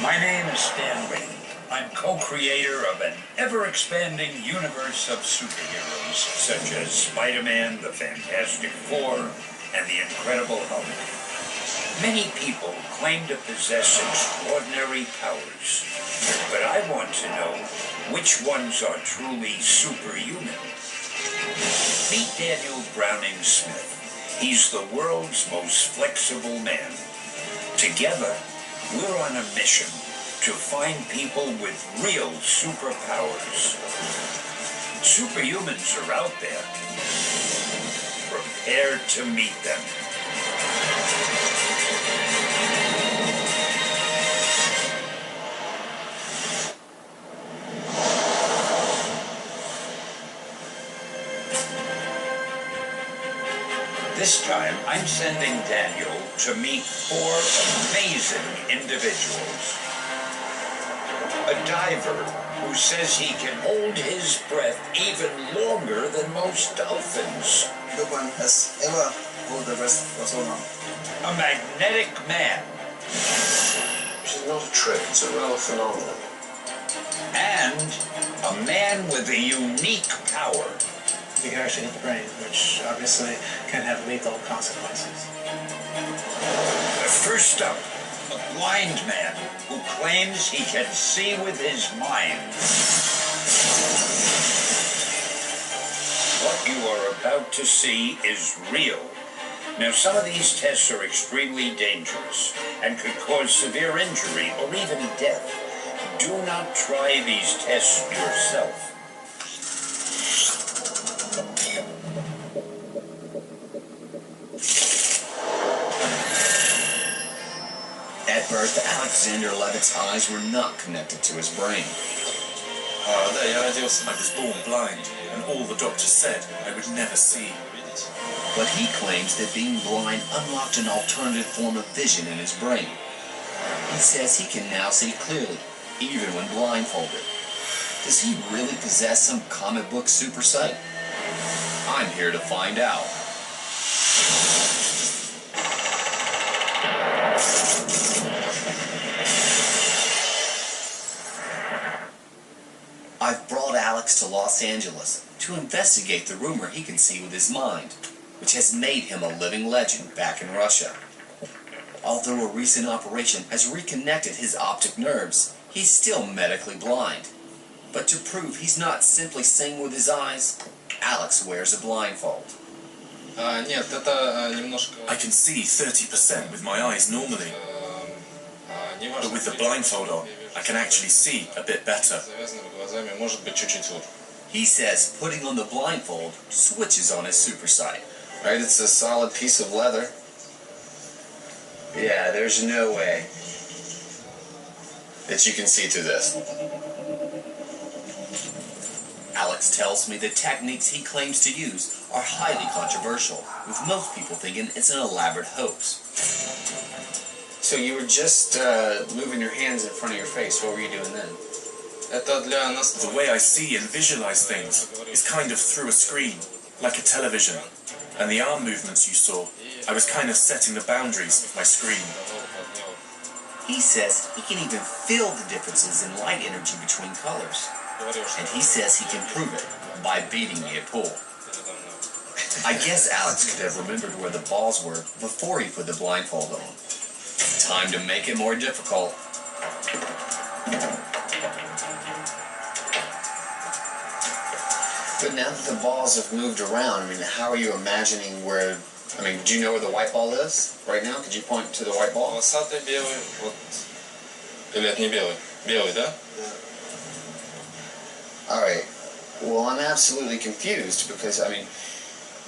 My name is Stan Lee. I'm co-creator of an ever-expanding universe of superheroes, such as Spider-Man, the Fantastic Four, and the Incredible Hulk. Many people claim to possess extraordinary powers, but I want to know which ones are truly superhuman. Meet Daniel Browning Smith. He's the world's most flexible man. Together, we're on a mission to find people with real superpowers. Superhumans are out there. Prepare to meet them. This time, I'm sending Daniel to meet 4 amazing individuals. A diver who says he can hold his breath even longer than most dolphins. No one has ever held their breath for so long. A magnetic man. Which is not a trick, it's a real phenomenon. And a man with a unique power. You can actually hit the brain, which obviously can have lethal consequences. First up, a blind man who claims he can see with his mind. What you are about to see is real. Now, some of these tests are extremely dangerous and could cause severe injury or even death. Do not try these tests yourself. At birth, Alexander Levit's eyes were not connected to his brain. I was born blind, and all the doctors said I would never see. But he claims that being blind unlocked an alternative form of vision in his brain. He says he can now see clearly, even when blindfolded. Does he really possess some comic book super sight? I'm here to find out. I've brought Alex to Los Angeles to investigate the rumor he can see with his mind, which has made him a living legend back in Russia. Although a recent operation has reconnected his optic nerves, he's still medically blind. But to prove he's not simply seeing with his eyes, Alex wears a blindfold. I can see 30% with my eyes normally. But with the blindfold on, I can actually see a bit better. He says putting on the blindfold switches on his super sight. Right, it's a solid piece of leather. Yeah, there's no way that you can see through this. Alex tells me the techniques he claims to use are highly controversial, with most people thinking it's an elaborate hoax. So you were just moving your hands in front of your face. What were you doing then? The way I see and visualize things is kind of through a screen, like a television. And the arm movements you saw, I was kind of setting the boundaries of my screen. He says he can even feel the differences in light energy between colors. And he says he can prove it by beating me at pool. I guess Alex could have remembered where the balls were before he put the blindfold on. Time to make it more difficult. But now that the balls have moved around, I mean, how are you imagining where... I mean, do you know where the white ball is right now? Could you point to the white ball? Волосатый белый, вот... Или это не белый? Белый, да? Alright. Well, I'm absolutely confused because, I mean,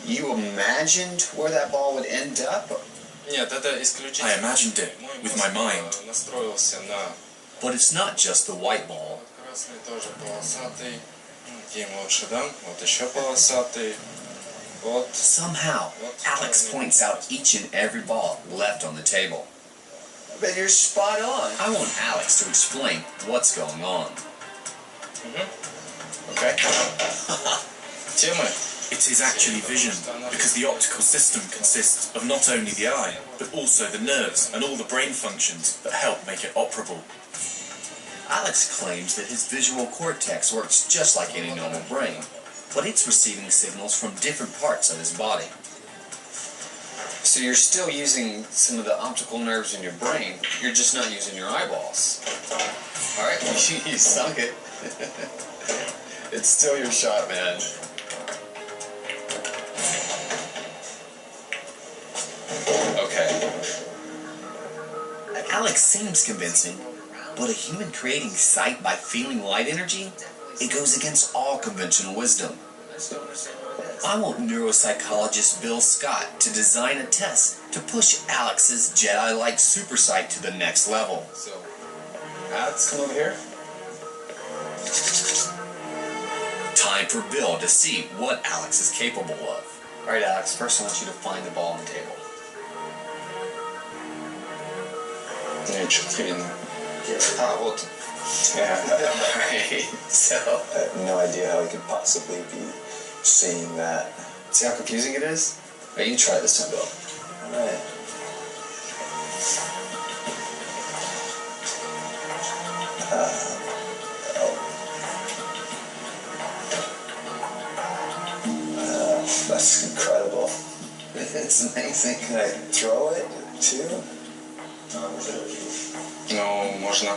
you imagined where that ball would end up? Нет, это исключительно... I imagined it with my mind. Настроился на... But it's not just the white ball. Красный тоже полосатый. Тем лучше, да? Вот еще полосатый. Вот. Somehow, Alex points out each and every ball left on the table. But you're spot on. I want Alex to explain what's going on. Okay. Темы It is actually vision, because the optical system consists of not only the eye, but also the nerves and all the brain functions that help make it operable. Alex claims that his visual cortex works just like any normal brain, but it's receiving signals from different parts of his body. So you're still using some of the optical nerves in your brain, you're just not using your eyeballs. Alright, you sunk it. It's still your shot, man. Okay. Alex seems convincing, but a human creating sight by feeling light energy? It goes against all conventional wisdom. I want neuropsychologist Bill Scott to design a test to push Alex's Jedi-like super sight to the next level. So, Alex, come over here. Time for Bill to see what Alex is capable of. Alright, Alex, first I want you to find the ball on the table. Вот. Alright, so... I have no idea how he could possibly be seeing that. See how confusing it is? Alright, you try this time, Bill. Alright. That's incredible. It's amazing. Can I throw it too? No, można.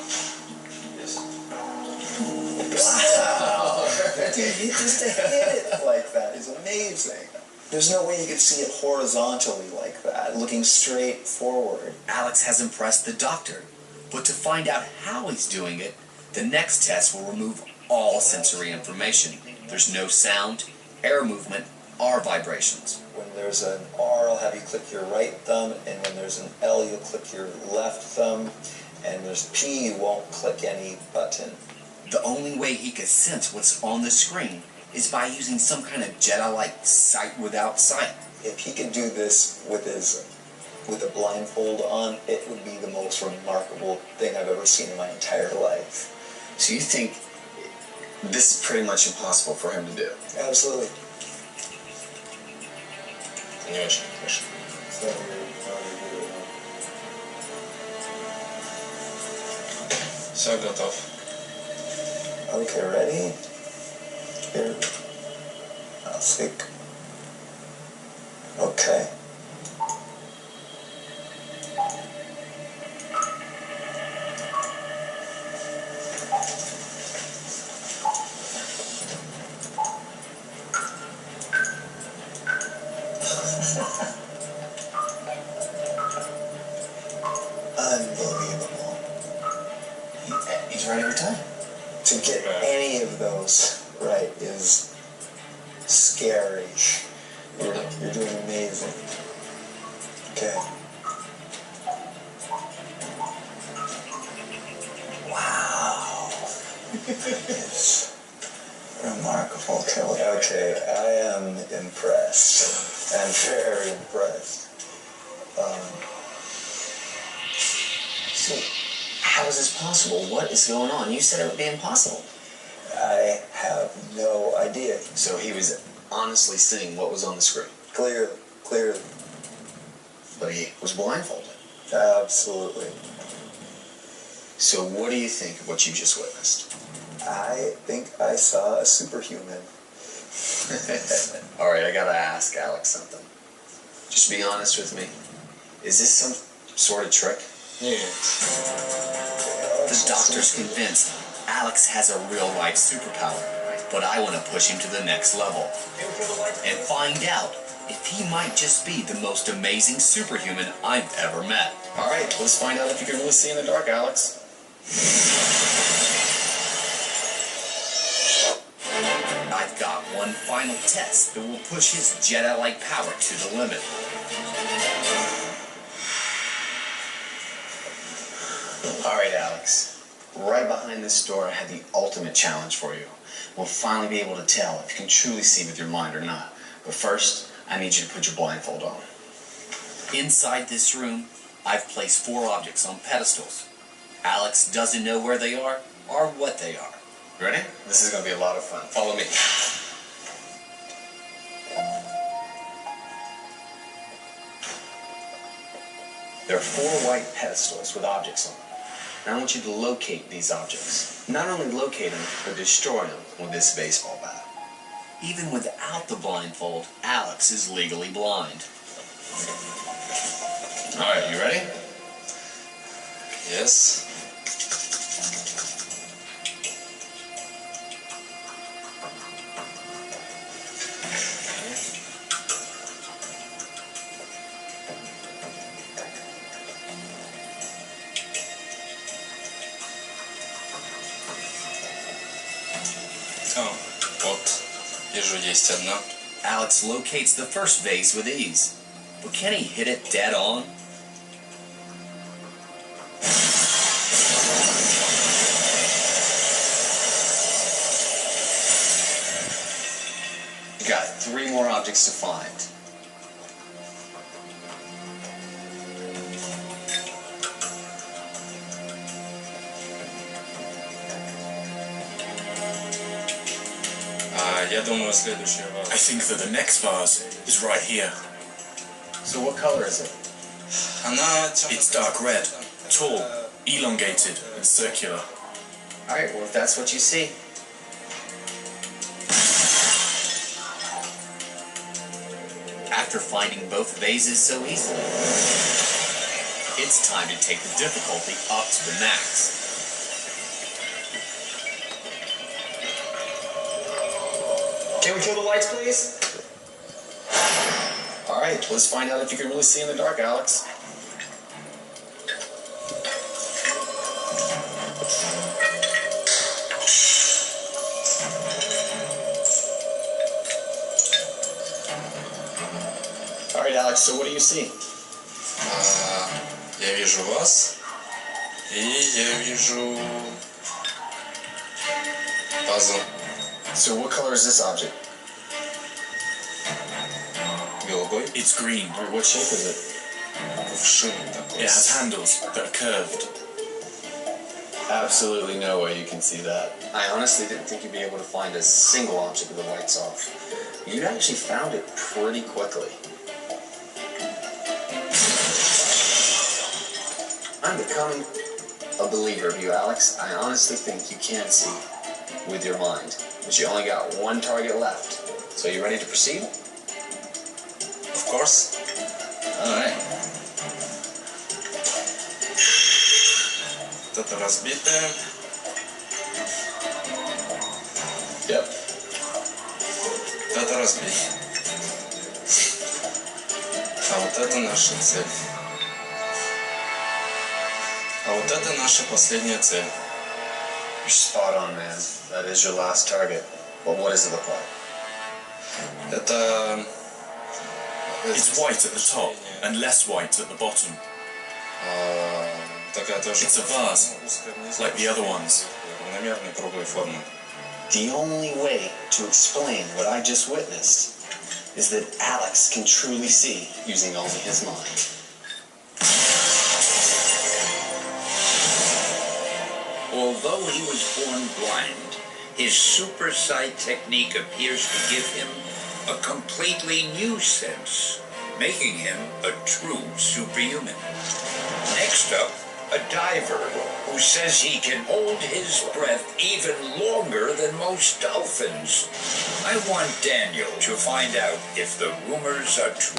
Wow! Dude, he just hit it like that is amazing. There's no way you could see it horizontally like that, looking straight forward. Alex has impressed the doctor, but to find out how he's doing it, the next test will remove all sensory information. There's no sound, air movement, or vibrations. When there's an R, I'll have you click your right thumb, and when there's an L, you'll click your left thumb, and there's P, you won't click any button. The only way he could sense what's on the screen is by using some kind of Jedi-like sight without sight. If he could do this with a blindfold on, it would be the most remarkable thing I've ever seen in my entire life. So you think this is pretty much impossible for him to do? Absolutely. Nie очень, конечно. So готов. Okay, ready? Here. I'll stick. Okay. Unbelievable. He's right every time. To get any of those right is scary. You're doing amazing. Okay. Wow. It's remarkable. Okay, I am impressed. I'm very impressed. So, how is this possible? What is going on? You said it would be impossible. I have no idea. So he was honestly seeing what was on the screen, Clearly. but he was blindfolded. Absolutely. So what do you think of what you just witnessed? I think I saw a superhuman. Alright, I gotta ask Alex something. Just be honest with me. Is this some sort of trick? Yeah. The doctor's convinced Alex has a real-life superpower, but I want to push him to the next level and find out if he might just be the most amazing superhuman I've ever met. Alright, let's find out if you can really see in the dark, Alex. I've got one final test that will push his Jedi-like power to the limit. Alright, Alex. Right behind this door, I had the ultimate challenge for you. We'll finally be able to tell if you can truly see with your mind or not. But first, I need you to put your blindfold on. Inside this room, I've placed 4 objects on pedestals. Alex doesn't know where they are or what they are. You ready? This is going to be a lot of fun. Follow me. There are 4 white pedestals with objects on them. Now I want you to locate these objects. Not only locate them, but destroy them with this baseball bat. Even without the blindfold, Alex is legally blind. Alright, you ready? Yes. Oh, вот. Вижу, есть одна. Alex locates the first vase with ease. But can he hit it dead on? You got 3 more objects to find. Я думаю, следующая ваза. I think that the next vase is right here. So what color is it? It's dark red, tall, elongated, and circular. Alright, well if that's what you see. After finding both vases so easily, it's time to take the difficulty up to the max. Can we kill the lights, please? Alright, let's find out if you can really see in the dark, Alex. Alright, Alex, so what do you see? Я вижу вас, и я вижу пазл. So what color is this object? Голубой. It's green. Alright, what shape is it? Кувшин такой. It has handles that are curved. Absolutely no way you can see that. I honestly didn't think you'd be able to find a single object with the lights off. You actually found it pretty quickly. I'm becoming a believer of you, Alex. I honestly think you can see with your mind. But you only got 1 target left. So you ready to proceed? Of course. Alright. Вот это разбитое. Yep. Вот это разбито. А вот это наша цель. А вот это наша последняя цель. You're spot on, man. That is your last target. But what does it look like? Это... It's white at the top and less white at the bottom. Такая тоже... It's a vase, like the other ones. Равномерной круглой формы. The only way to explain what I just witnessed is that Alex can truly see using only his mind. Although he was born blind, his super sight technique appears to give him a completely new sense, making him a true superhuman. Next up, a diver who says he can hold his breath even longer than most dolphins. I want Daniel to find out if the rumors are true.